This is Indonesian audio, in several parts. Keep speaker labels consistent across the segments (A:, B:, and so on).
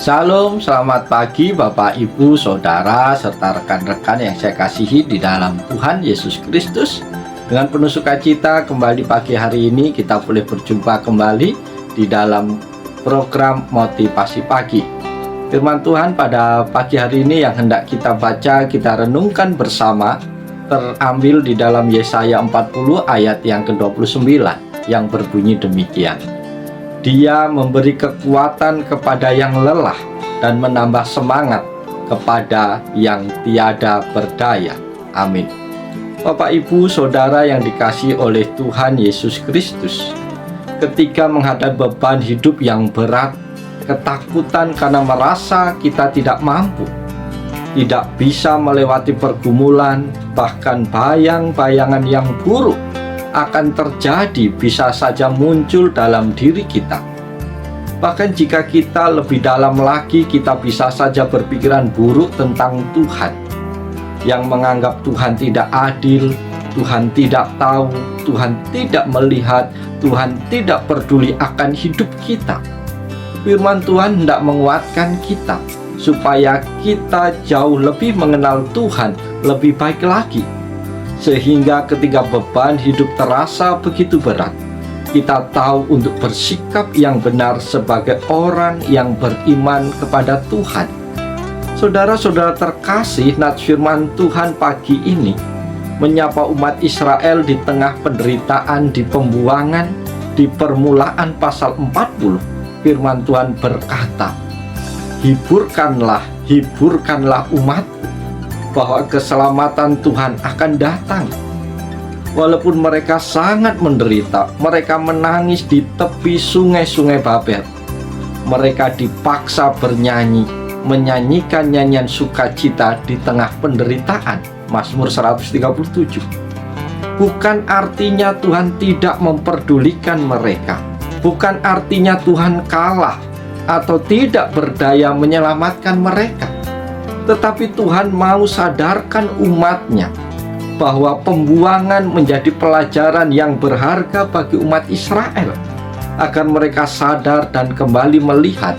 A: Salam, selamat pagi Bapak, Ibu, Saudara, serta rekan-rekan yang saya kasihi di dalam Tuhan Yesus Kristus. Dengan penuh sukacita kembali pagi hari ini kita boleh berjumpa kembali di dalam program Motivasi Pagi. Firman Tuhan pada pagi hari ini yang hendak kita baca, kita renungkan bersama, terambil di dalam Yesaya 40 ayat yang ke-29 yang berbunyi demikian. Dia memberi kekuatan kepada yang lelah dan menambah semangat kepada yang tiada berdaya. Amin. Bapak, Ibu, Saudara yang dikasihi oleh Tuhan Yesus Kristus, ketika menghadapi beban hidup yang berat, ketakutan karena merasa kita tidak mampu, tidak bisa melewati pergumulan, bahkan bayang-bayangan yang buruk akan terjadi bisa saja muncul dalam diri kita. Bahkan jika kita lebih dalam lagi, kita bisa saja berpikiran buruk tentang Tuhan, yang menganggap Tuhan tidak adil, Tuhan tidak tahu, Tuhan tidak melihat, Tuhan tidak peduli akan hidup kita. Firman Tuhan hendak menguatkan kita supaya kita jauh lebih mengenal Tuhan lebih baik lagi, sehingga ketika beban hidup terasa begitu berat, kita tahu untuk bersikap yang benar sebagai orang yang beriman kepada Tuhan. Saudara-saudara terkasih, nats firman Tuhan pagi ini menyapa umat Israel di tengah penderitaan, di pembuangan. Di permulaan pasal 40, firman Tuhan berkata, hiburkanlah umatku, bahwa keselamatan Tuhan akan datang. Walaupun mereka sangat menderita, mereka menangis di tepi sungai-sungai Babel. Mereka dipaksa bernyanyi, menyanyikan nyanyian sukacita di tengah penderitaan. Mazmur 137. Bukan artinya Tuhan tidak memperdulikan mereka. Bukan artinya Tuhan kalah atau tidak berdaya menyelamatkan mereka. Tetapi Tuhan mau sadarkan umatnya bahwa pembuangan menjadi pelajaran yang berharga bagi umat Israel, agar mereka sadar dan kembali melihat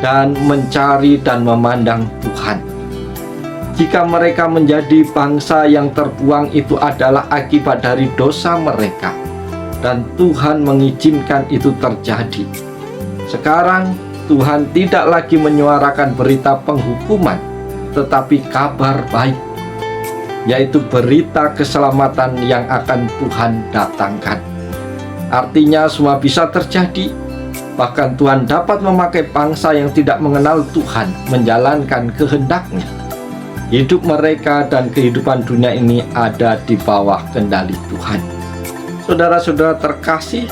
A: dan mencari dan memandang Tuhan. Jika mereka menjadi bangsa yang terbuang, itu adalah akibat dari dosa mereka, dan Tuhan mengizinkan itu terjadi. Sekarang Tuhan tidak lagi menyuarakan berita penghukuman, tetapi kabar baik, yaitu berita keselamatan yang akan Tuhan datangkan. Artinya semua bisa terjadi. Bahkan Tuhan dapat memakai bangsa yang tidak mengenal Tuhan menjalankan kehendak-Nya. Hidup mereka dan kehidupan dunia ini ada di bawah kendali Tuhan. Saudara-saudara terkasih,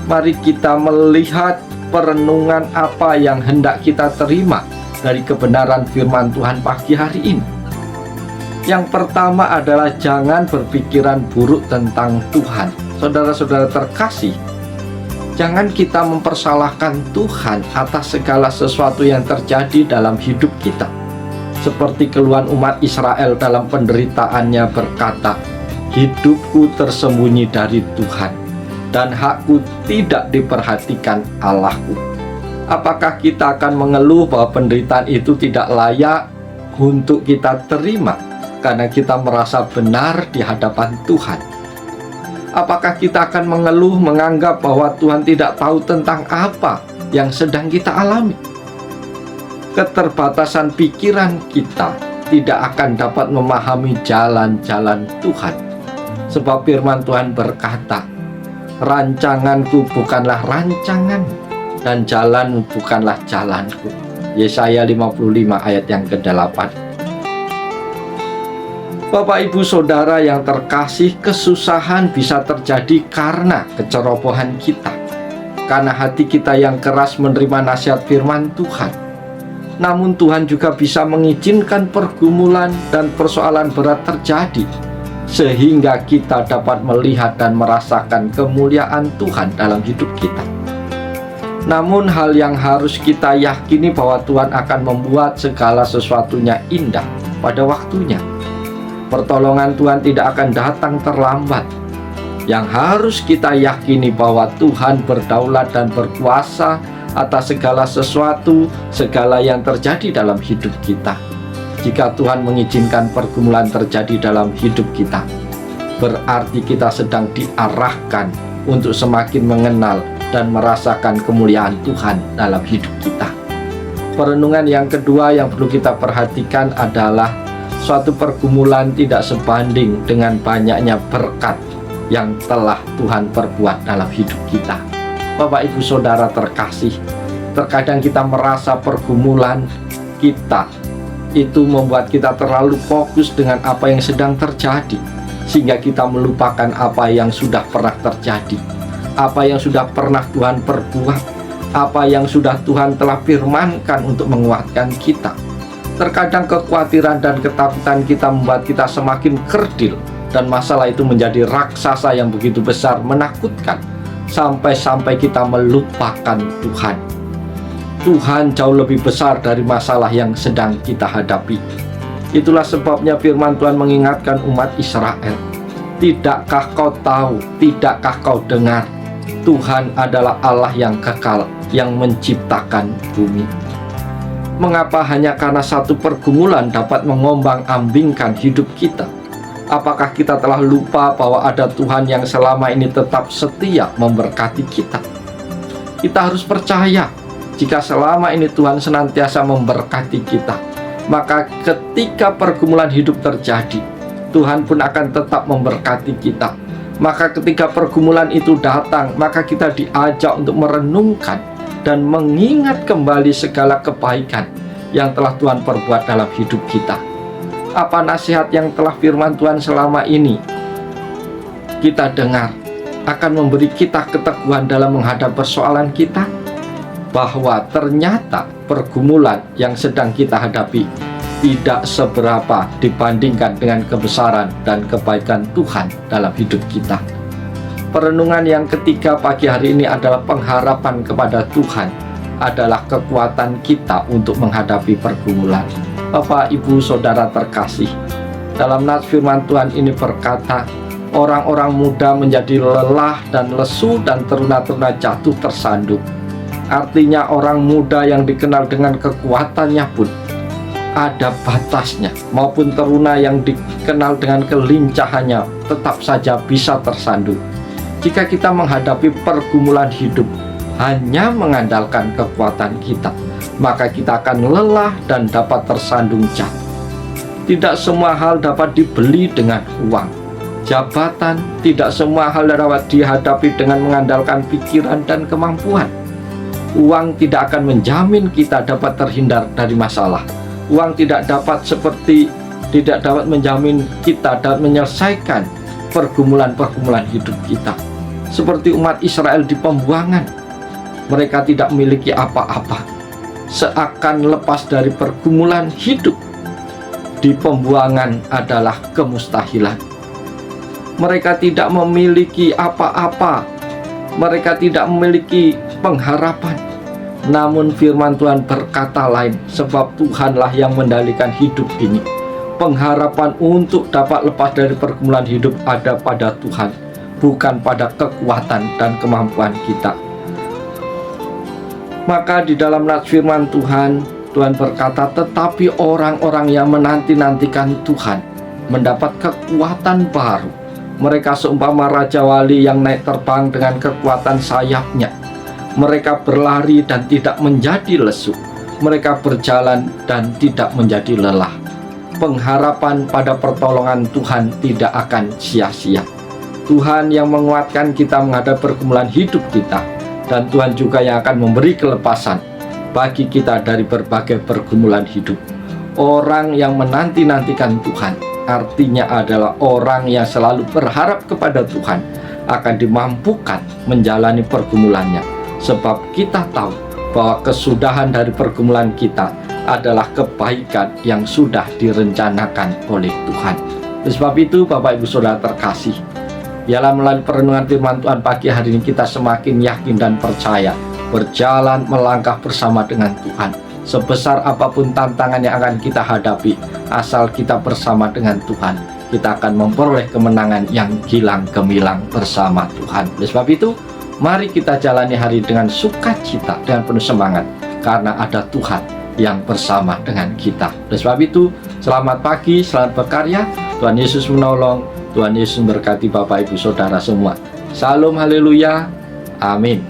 A: mari kita melihat perenungan apa yang hendak kita terima dari kebenaran firman Tuhan pagi hari ini. Yang pertama adalah jangan berpikiran buruk tentang Tuhan. Saudara-saudara terkasih, jangan kita mempersalahkan Tuhan atas segala sesuatu yang terjadi dalam hidup kita. Seperti keluhan umat Israel dalam penderitaannya berkata, hidupku tersembunyi dari Tuhan, dan hakku tidak diperhatikan Allahku. Apakah kita akan mengeluh bahwa penderitaan itu tidak layak untuk kita terima karena kita merasa benar di hadapan Tuhan? Apakah kita akan mengeluh menganggap bahwa Tuhan tidak tahu tentang apa yang sedang kita alami? Keterbatasan pikiran kita tidak akan dapat memahami jalan-jalan Tuhan. Sebab firman Tuhan berkata, rancanganku bukanlah rancangan, dan jalanmu bukanlah jalanku. Yesaya 55 ayat yang ke-8. Bapak, Ibu, Saudara yang terkasih, kesusahan bisa terjadi karena kecerobohan kita, karena hati kita yang keras menerima nasihat firman Tuhan. Namun Tuhan juga bisa mengizinkan pergumulan dan persoalan berat terjadi, sehingga kita dapat melihat dan merasakan kemuliaan Tuhan dalam hidup kita. Namun hal yang harus kita yakini bahwa Tuhan akan membuat segala sesuatunya indah pada waktunya. Pertolongan Tuhan tidak akan datang terlambat. Yang harus kita yakini bahwa Tuhan berdaulat dan berkuasa atas segala sesuatu, segala yang terjadi dalam hidup kita. Jika Tuhan mengizinkan pergumulan terjadi dalam hidup kita, berarti kita sedang diarahkan untuk semakin mengenal dan merasakan kemuliaan Tuhan dalam hidup kita. Perenungan yang kedua yang perlu kita perhatikan adalah suatu pergumulan tidak sebanding dengan banyaknya berkat yang telah Tuhan perbuat dalam hidup kita. Bapak Ibu Saudara terkasih, terkadang kita merasa pergumulan kita itu membuat kita terlalu fokus dengan apa yang sedang terjadi, sehingga kita melupakan apa yang sudah pernah terjadi, apa yang sudah pernah Tuhan perbuat, apa yang sudah Tuhan telah firmankan untuk menguatkan kita. Terkadang kekhawatiran dan ketakutan kita membuat kita semakin kerdil, dan masalah itu menjadi raksasa yang begitu besar, menakutkan, sampai-sampai kita melupakan Tuhan. Tuhan jauh lebih besar dari masalah yang sedang kita hadapi. Itulah sebabnya firman Tuhan mengingatkan umat Israel, tidakkah kau tahu, tidakkah kau dengar, Tuhan adalah Allah yang kekal, yang menciptakan bumi. Mengapa hanya karena satu pergumulan dapat mengombang-ambingkan hidup kita? Apakah kita telah lupa bahwa ada Tuhan yang selama ini tetap setia memberkati kita? Kita harus percaya, jika selama ini Tuhan senantiasa memberkati kita, maka ketika pergumulan hidup terjadi, Tuhan pun akan tetap memberkati kita. Maka ketika pergumulan itu datang, maka kita diajak untuk merenungkan dan mengingat kembali segala kebaikan yang telah Tuhan perbuat dalam hidup kita. Apa nasihat yang telah firman Tuhan selama ini kita dengar akan memberi kita keteguhan dalam menghadapi persoalan kita, bahwa ternyata pergumulan yang sedang kita hadapi tidak seberapa dibandingkan dengan kebesaran dan kebaikan Tuhan dalam hidup kita. Perenungan yang ketiga pagi hari ini adalah pengharapan kepada Tuhan adalah kekuatan kita untuk menghadapi pergumulan. Bapak, Ibu, Saudara terkasih, dalam nats firman Tuhan ini berkata, orang-orang muda menjadi lelah dan lesu, dan teruna-teruna jatuh tersandung. Artinya orang muda yang dikenal dengan kekuatannya pun ada batasnya, maupun teruna yang dikenal dengan kelincahannya tetap saja bisa tersandung. Jika kita menghadapi pergumulan hidup hanya mengandalkan kekuatan kita, maka kita akan lelah dan dapat tersandung jatuh. Tidak semua hal dapat dibeli dengan uang, jabatan, tidak semua hal dapat dihadapi dengan mengandalkan pikiran dan kemampuan. Uang tidak akan menjamin kita dapat terhindar dari masalah. Uang tidak dapat menjamin kita dapat menyelesaikan pergumulan-pergumulan hidup kita. Seperti umat Israel di pembuangan, mereka tidak memiliki apa-apa, seakan lepas dari pergumulan hidup. Di pembuangan adalah kemustahilan. Mereka tidak memiliki apa-apa, mereka tidak memiliki pengharapan. Namun firman Tuhan berkata lain, sebab Tuhanlah yang mendalikan hidup ini. Pengharapan untuk dapat lepas dari pergumulan hidup ada pada Tuhan, bukan pada kekuatan dan kemampuan kita. Maka di dalam nats firman Tuhan, Tuhan berkata, tetapi orang-orang yang menanti-nantikan Tuhan mendapat kekuatan baru. Mereka seumpama raja wali yang naik terbang dengan kekuatan sayapnya. Mereka berlari dan tidak menjadi lesu. Mereka berjalan dan tidak menjadi lelah. Pengharapan pada pertolongan Tuhan tidak akan sia-sia. Tuhan yang menguatkan kita menghadapi pergumulan hidup kita, dan Tuhan juga yang akan memberi kelepasan bagi kita dari berbagai pergumulan hidup. Orang yang menanti-nantikan Tuhan artinya adalah orang yang selalu berharap kepada Tuhan akan dimampukan menjalani pergumulannya, sebab kita tahu bahwa kesudahan dari pergumulan kita adalah kebaikan yang sudah direncanakan oleh Tuhan. Oleh sebab itu, Bapak Ibu Saudara terkasih, biarlah melalui perenungan firman Tuhan pagi hari ini kita semakin yakin dan percaya berjalan melangkah bersama dengan Tuhan. Sebesar apapun tantangan yang akan kita hadapi, asal kita bersama dengan Tuhan, kita akan memperoleh kemenangan yang gilang gemilang bersama Tuhan. Oleh sebab itu, Mari kita jalani hari dengan sukacita, dengan penuh semangat, karena ada Tuhan yang bersama dengan kita. Oleh sebab itu, selamat pagi, selamat berkarya. Tuhan Yesus menolong, Tuhan Yesus memberkati Bapak Ibu Saudara semua. Salam haleluya, amin.